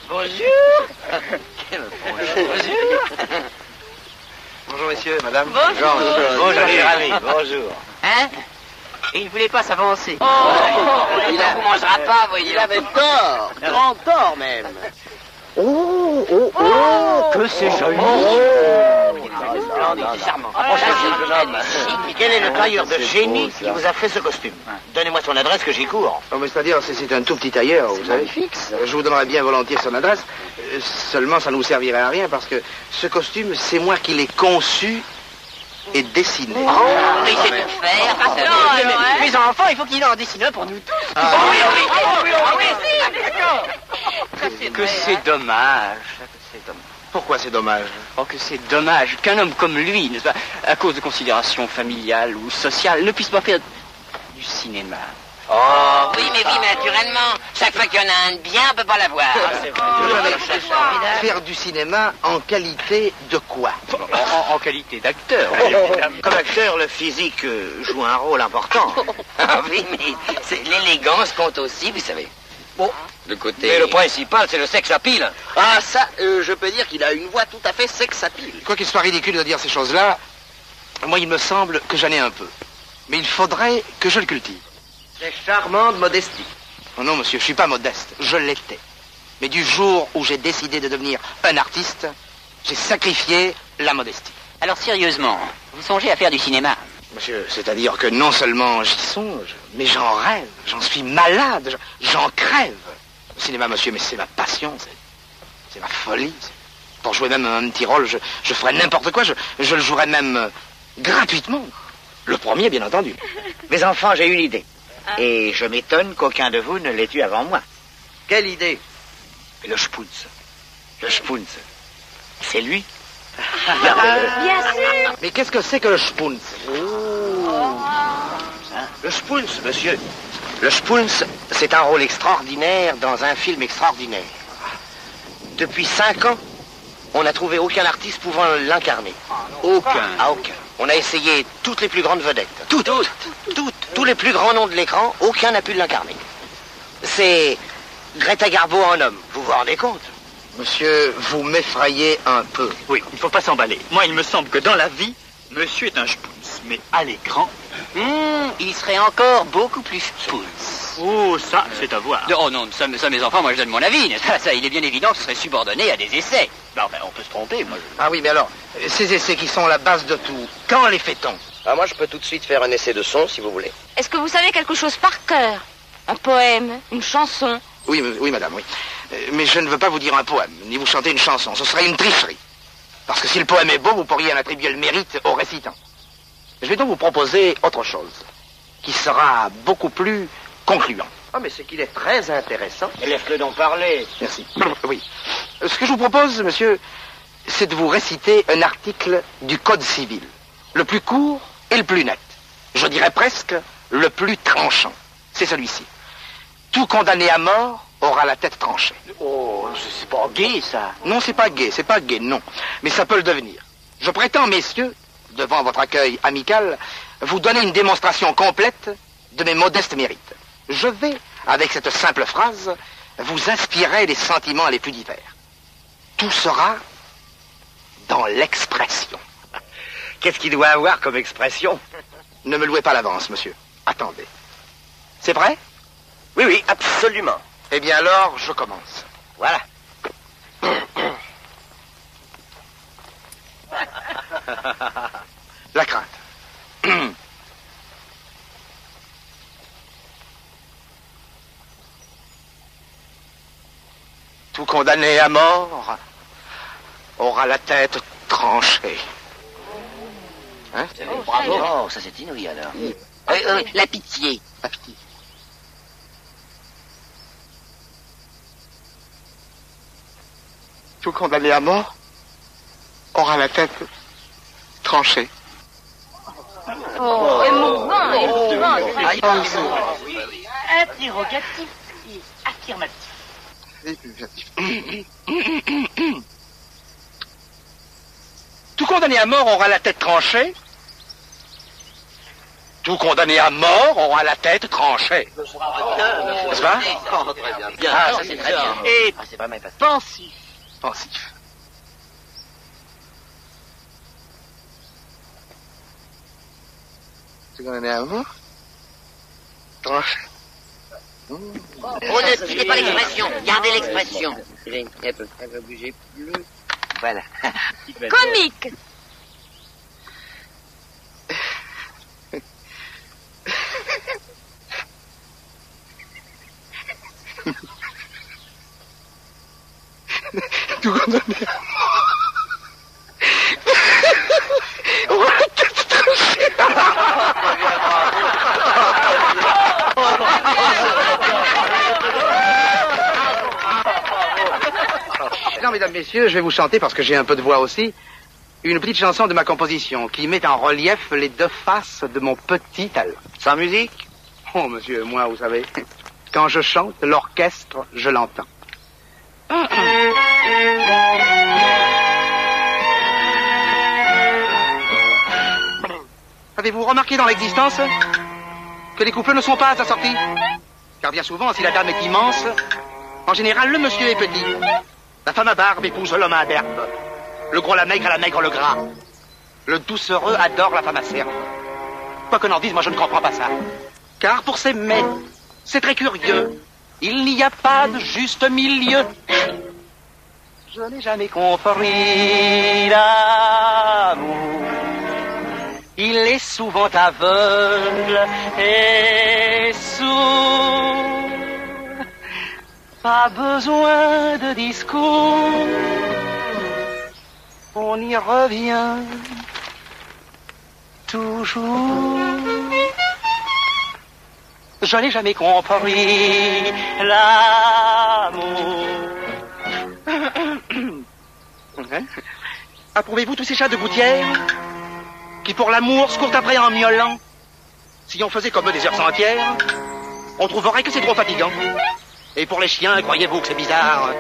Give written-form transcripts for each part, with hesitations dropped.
Bonjour. Bonjour, messieurs, madame. Bonjour. Bonjour, cher ami. Bonjour. Hein? Et il ne voulait pas s'avancer. Il ne mangera pas, voyez. Il avait tort, grand tort même. Que c'est joli. C'est charmant. Quel est le tailleur de génie qui vous a fait ce costume? Donnez-moi son adresse que j'y cours. Oh, mais c'est-à-dire, c'est un tout petit tailleur, vous savez. Je vous donnerais bien volontiers son adresse. Seulement, ça ne vous servirait à rien parce que ce costume, c'est moi qui l'ai conçu et dessiné. Mais c'est pour faire. Mais enfants, il faut qu'il en dessine un pour nous tous. Que c'est dommage. Pourquoi c'est dommage? Oh, que c'est dommage qu'un homme comme lui, n'est-ce pas, à cause de considérations familiales ou sociales, ne puisse pas faire du cinéma. Oh, oui, mais naturellement. Chaque fois qu'il y en a un de bien, on peut pas l'avoir. Faire du cinéma en qualité de quoi? En qualité d'acteur. Comme acteur, le physique joue un rôle important. Ah oui, mais l'élégance compte aussi, vous savez. Oh. Le côté... Mais le principal, c'est le sex appeal. Ah, ça, je peux dire qu'il a une voix tout à fait sex-appeal. Quoi qu'il soit ridicule de dire ces choses-là, moi, il me semble que j'en ai un peu. Mais il faudrait que je le cultive. C'est charmante modestie. Oh non, monsieur, je suis pas modeste. Je l'étais. Mais du jour où j'ai décidé de devenir un artiste, j'ai sacrifié la modestie. Alors sérieusement, vous songez à faire du cinéma? Monsieur, c'est-à-dire que non seulement j'y songe, mais j'en rêve, j'en suis malade, j'en crève. Le cinéma, monsieur, mais c'est ma passion, c'est ma folie. Pour jouer même un petit rôle, je ferais n'importe quoi, je le jouerais même gratuitement. Le premier, bien entendu. Mes enfants, j'ai une idée. Et je m'étonne qu'aucun de vous ne l'ait eu avant moi. Quelle idée? Le Spoons. Le Spoons. C'est lui. Bien sûr. Mais qu'est-ce que c'est que le Spoons? Le Spoons, monsieur. Le Spoons, c'est un rôle extraordinaire dans un film extraordinaire. Depuis 5 ans, on n'a trouvé aucun artiste pouvant l'incarner. Aucun. Ah, aucun. On a essayé toutes les plus grandes vedettes. Toutes. Tous les plus grands noms de l'écran, aucun n'a pu l'incarner. C'est Greta Garbo en homme. Vous vous rendez compte? Monsieur, vous m'effrayez un peu. Oui, il ne faut pas s'emballer. Moi, il me semble que dans la vie, monsieur est un Spoons. Mais à l'écran... Il serait encore beaucoup plus Spoons. Oh, ça, c'est à voir. Oh non, ça, mes enfants, moi je donne mon avis. Ça, il est bien évident que ce serait subordonné à des essais. Non, ben, on peut se tromper, moi. Ah oui, mais alors, ces essais qui sont la base de tout, quand les fait-on? Ah, moi, je peux tout de suite faire un essai de son, si vous voulez. Est-ce que vous savez quelque chose par cœur? Un poème, une chanson? Oui, madame, oui. Mais je ne veux pas vous dire un poème, ni vous chanter une chanson. Ce serait une tricherie. Parce que si le poème est beau, vous pourriez en attribuer le mérite au récitant. Je vais donc vous proposer autre chose, qui sera beaucoup plus concluant. Ah, mais c'est qu'il est très intéressant. Laisse-le donc parler. Merci. Oui. Ce que je vous propose, monsieur, c'est de vous réciter un article du Code civil. Le plus court et le plus net. Je dirais presque le plus tranchant. C'est celui-ci. Tout condamné à mort aura la tête tranchée. Oh, c'est pas gai, ça. Non, c'est pas gai, non. Mais ça peut le devenir. Je prétends, messieurs, devant votre accueil amical, vous donner une démonstration complète de mes modestes mérites. Je vais, avec cette simple phrase, vous inspirer les sentiments les plus divers. Tout sera dans l'expression. Qu'est-ce qu'il doit avoir comme expression? Ne me louez pas l'avance, monsieur. Attendez. C'est vrai? Oui, absolument. Eh bien alors, je commence. Voilà. La crainte. Tout condamné à mort aura la tête tranchée. Hein? Bravo. Oh, ça c'est inouï alors. La pitié. La pitié. Tout condamné à mort aura la tête tranchée. Oh, émouvant, émouvant. Interrogatif et affirmatif. Tout condamné à mort aura la tête tranchée. Tout condamné à mort aura la tête tranchée. N'est-ce pas? Oh, très bien. Bien. Ah, ça c'est très bien. Et Ah, c'est pas mal passé. pensif. Pensif. Tout condamné à mort? Tranché. Oh, ne quittez pas l'expression. Gardez l'expression. Elle peut bouger plus. Voilà. Comique. Tout condamné à mort. Aura la tête tranchée. Non, mesdames, messieurs, je vais vous chanter, parce que j'ai un peu de voix aussi, une petite chanson de ma composition qui met en relief les deux faces de mon petit talent. Sans musique? Oh, monsieur, moi, vous savez, quand je chante, l'orchestre, je l'entends. Avez-vous remarqué dans l'existence que les couples ne sont pas assortis? Car bien souvent, si la dame est immense, en général, le monsieur est petit. La femme à barbe épouse l'homme à berbe. Le gros la maigre le gras. Le doucereux adore la femme acerbe. Quoi qu'on en dise, moi je ne comprends pas ça. Car pour s'aimer, c'est très curieux. Il n'y a pas de juste milieu. Je n'ai jamais compris l'amour. Il est souvent aveugle et sourd. Pas besoin de discours. On y revient toujours. Je n'ai jamais compris l'amour. Approuvez-vous tous ces chats de gouttière qui pour l'amour se courent après en miaulant? Si on faisait comme eux des heures entières, on trouverait que c'est trop fatigant. Et pour les chiens, croyez-vous que c'est bizarre?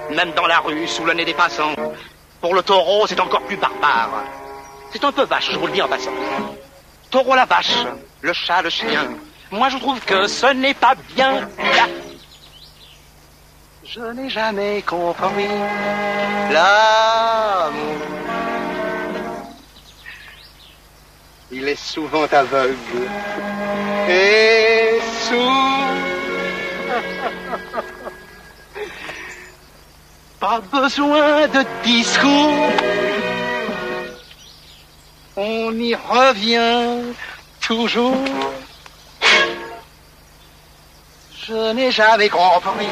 Même dans la rue, sous le nez des passants. Pour le taureau, c'est encore plus barbare. C'est un peu vache, je vous le dis en passant. Taureau la vache, le chat le chien. Moi, je trouve que ce n'est pas bien. Je n'ai jamais compris l'amour. Il est souvent aveugle et sourd. Pas besoin de discours. On y revient toujours. Je n'ai jamais compris